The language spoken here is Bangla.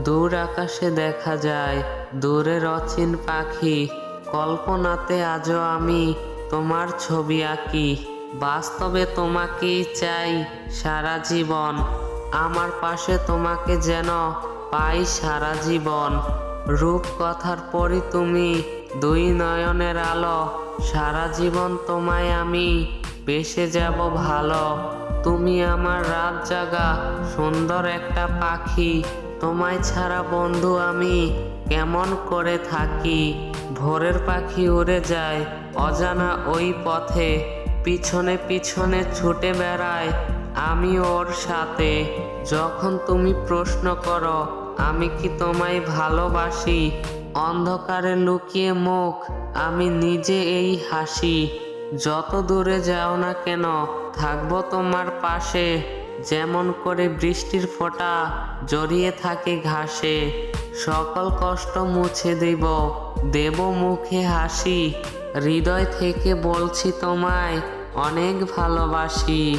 দূর আকাশে দেখা যায় দূরের অচিন পাখি। কল্পনাতে আজও আমি তোমার ছবি আঁকি। বাস্তবে তোমাকেই চাই সারা জীবন। আমার পাশে তোমাকে যেন পাই সারা জীবন। রূপকথার পরি তুমি, দুই নয়নের আলো। সারা জীবন তোমায় আমি বেসে যাব ভালো। তুমি আমার রাত জাগা সুন্দর একটা পাখি। তোমায় ছাড়া বন্ধু আমি কেমন করে থাকি। ভোরের পাখি উড়ে যায় অজানা ওই পথে। পিছনে পিছনে ছুটে বেড়ায় আমি ওর সাথে। যখন তুমি প্রশ্ন করো আমি কি তোমায় ভালোবাসি, অন্ধকারে লুকিয়ে মুখ আমি নিজে এই হাসি। যত দূরে যাও না কেন থাকবো তোমার পাশে। যেমন করে বৃষ্টির ফোঁটা জড়িয়ে থাকে ঘাসে। সকল কষ্ট মুছে দেব মুখে হাসি। হৃদয় থেকে বলছি তোমায় অনেক ভালোবাসি।